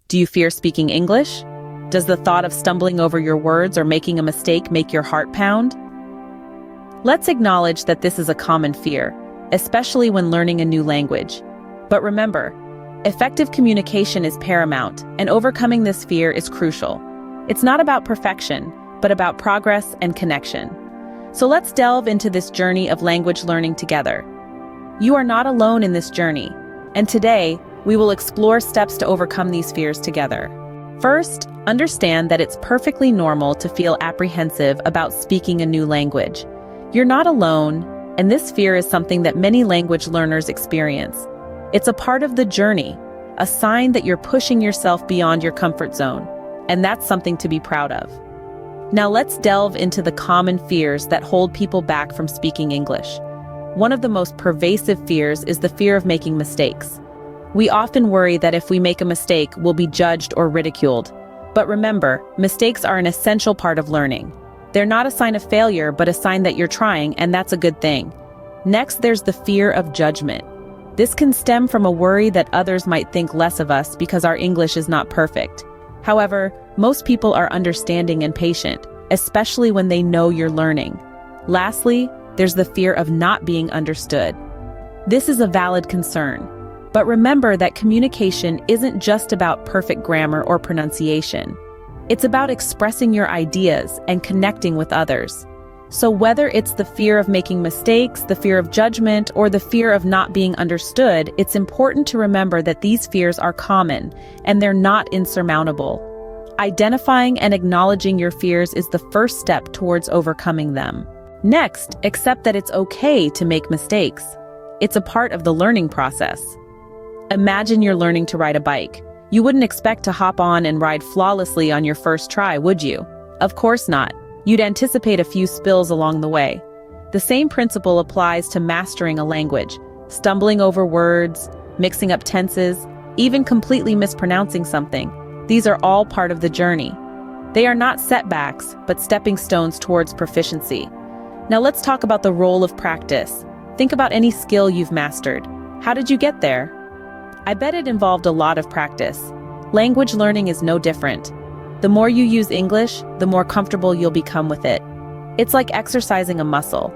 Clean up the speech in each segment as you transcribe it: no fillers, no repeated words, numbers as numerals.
Do you fear speaking English? Does the thought of stumbling over your words or making a mistake make your heart pound? Let's acknowledge that this is a common fear, especially when learning a new language. But remember, effective communication is paramount, and overcoming this fear is crucial. It's not about perfection, but about progress and connection. So let's delve into this journey of language learning together. You are not alone in this journey, and today, we will explore steps to overcome these fears together. First, understand that it's perfectly normal to feel apprehensive about speaking a new language. You're not alone, and this fear is something that many language learners experience. It's a part of the journey, a sign that you're pushing yourself beyond your comfort zone, and that's something to be proud of. Now let's delve into the common fears that hold people back from speaking English. One of the most pervasive fears is the fear of making mistakes. We often worry that if we make a mistake, we'll be judged or ridiculed. But remember, mistakes are an essential part of learning. They're not a sign of failure, but a sign that you're trying, and that's a good thing. Next, there's the fear of judgment. This can stem from a worry that others might think less of us because our English is not perfect. However, most people are understanding and patient, especially when they know you're learning. Lastly, there's the fear of not being understood. This is a valid concern, but remember that communication isn't just about perfect grammar or pronunciation. It's about expressing your ideas and connecting with others. So whether it's the fear of making mistakes, the fear of judgment, or the fear of not being understood, it's important to remember that these fears are common and they're not insurmountable. Identifying and acknowledging your fears is the first step towards overcoming them. Next, accept that it's okay to make mistakes. It's a part of the learning process. Imagine you're learning to ride a bike. You wouldn't expect to hop on and ride flawlessly on your first try, would you? Of course not. You'd anticipate a few spills along the way. The same principle applies to mastering a language. Stumbling over words, mixing up tenses, even completely mispronouncing something. These are all part of the journey. They are not setbacks, but stepping stones towards proficiency. Now let's talk about the role of practice. Think about any skill you've mastered. How did you get there? I bet it involved a lot of practice. Language learning is no different. The more you use English, the more comfortable you'll become with it. It's like exercising a muscle.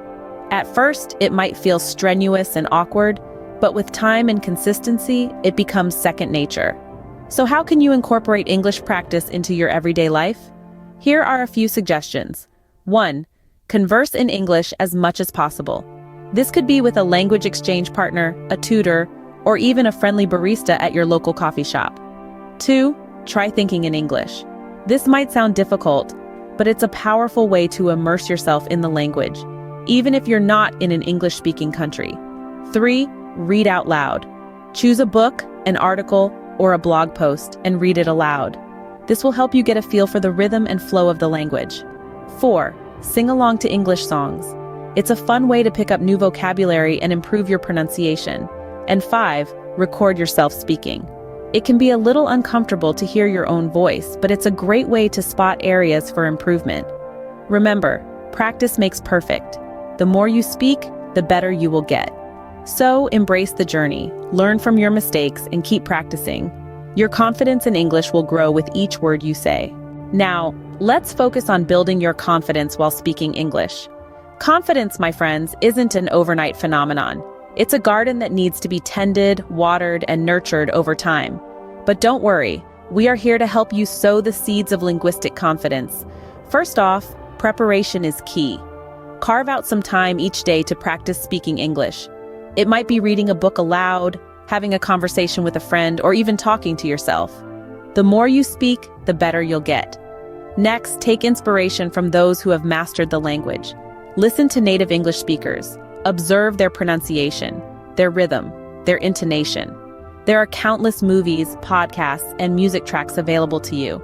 At first, it might feel strenuous and awkward, but with time and consistency, it becomes second nature. So how can you incorporate English practice into your everyday life? Here are a few suggestions. 1. Converse in English as much as possible. This could be with a language exchange partner, a tutor, or even a friendly barista at your local coffee shop. 2. Try thinking in English. This might sound difficult, but it's a powerful way to immerse yourself in the language, even if you're not in an English-speaking country. 3. Read out loud. Choose a book, an article, or a blog post and read it aloud. This will help you get a feel for the rhythm and flow of the language. 4. Sing along to English songs. It's a fun way to pick up new vocabulary and improve your pronunciation. And 5. Record yourself speaking. It can be a little uncomfortable to hear your own voice, but it's a great way to spot areas for improvement. Remember, practice makes perfect. The more you speak, the better you will get. So embrace the journey, learn from your mistakes, and keep practicing. Your confidence in English will grow with each word you say. Now, let's focus on building your confidence while speaking English. Confidence, my friends, isn't an overnight phenomenon. It's a garden that needs to be tended, watered, and nurtured over time. But don't worry, we are here to help you sow the seeds of linguistic confidence. First off, preparation is key. Carve out some time each day to practice speaking English. It might be reading a book aloud, having a conversation with a friend, or even talking to yourself. The more you speak, the better you'll get. Next, take inspiration from those who have mastered the language. Listen to native English speakers. Observe their pronunciation, their rhythm, their intonation. There are countless movies, podcasts, and music tracks available to you.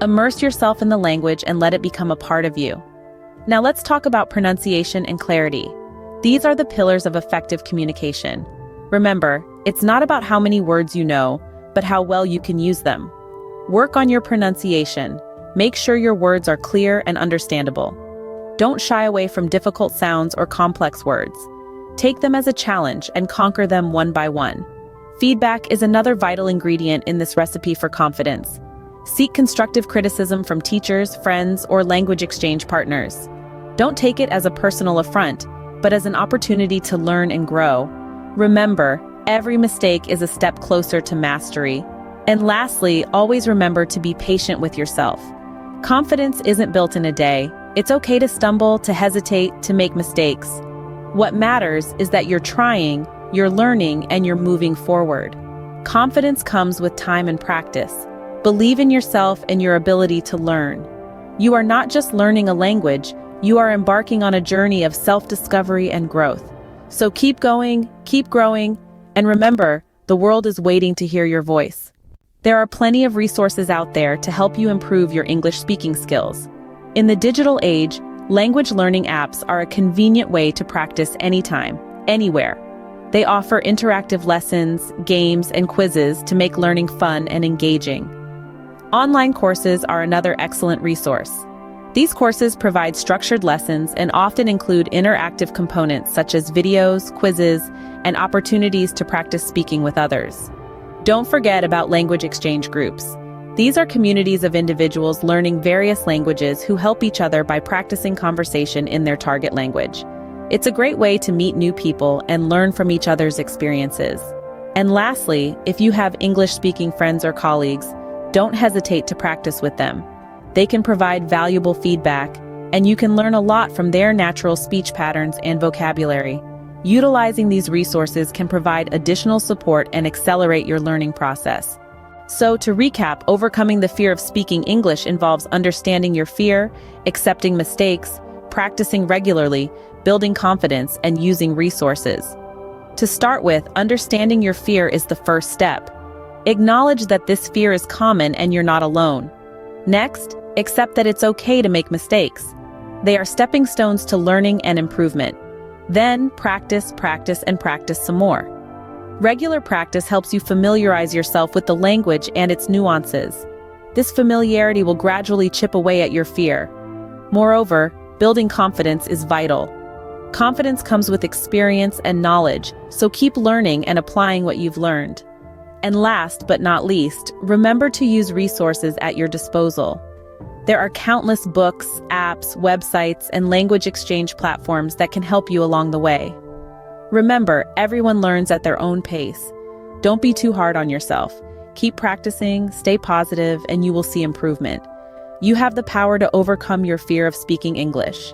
Immerse yourself in the language and let it become a part of you. Now let's talk about pronunciation and clarity. These are the pillars of effective communication. Remember, it's not about how many words you know, but how well you can use them. Work on your pronunciation. Make sure your words are clear and understandable. Don't shy away from difficult sounds or complex words. Take them as a challenge and conquer them one by one. Feedback is another vital ingredient in this recipe for confidence. Seek constructive criticism from teachers, friends, or language exchange partners. Don't take it as a personal affront, but as an opportunity to learn and grow. Remember, every mistake is a step closer to mastery. And lastly, always remember to be patient with yourself. Confidence isn't built in a day. It's okay to stumble, to hesitate, to make mistakes. What matters is that you're trying, you're learning, and you're moving forward. Confidence comes with time and practice. Believe in yourself and your ability to learn. You are not just learning a language, you are embarking on a journey of self-discovery and growth. So keep going, keep growing, and remember, the world is waiting to hear your voice. There are plenty of resources out there to help you improve your English speaking skills. In the digital age, language learning apps are a convenient way to practice anytime, anywhere. They offer interactive lessons, games, and quizzes to make learning fun and engaging. Online courses are another excellent resource. These courses provide structured lessons and often include interactive components such as videos, quizzes, and opportunities to practice speaking with others. Don't forget about language exchange groups. These are communities of individuals learning various languages who help each other by practicing conversation in their target language. It's a great way to meet new people and learn from each other's experiences. And lastly, if you have English-speaking friends or colleagues, don't hesitate to practice with them. They can provide valuable feedback, and you can learn a lot from their natural speech patterns and vocabulary. Utilizing these resources can provide additional support and accelerate your learning process. So, to recap, overcoming the fear of speaking English involves understanding your fear, accepting mistakes, practicing regularly, building confidence, and using resources. To start with, understanding your fear is the first step. Acknowledge that this fear is common and you're not alone. Next, accept that it's okay to make mistakes. They are stepping stones to learning and improvement. Then, practice, and practice some more. Regular practice helps you familiarize yourself with the language and its nuances. This familiarity will gradually chip away at your fear. Moreover, building confidence is vital. Confidence comes with experience and knowledge, so keep learning and applying what you've learned. And last but not least, remember to use resources at your disposal. There are countless books, apps, websites, and language exchange platforms that can help you along the way. Remember, everyone learns at their own pace. Don't be too hard on yourself. Keep practicing, stay positive, and you will see improvement. You have the power to overcome your fear of speaking English.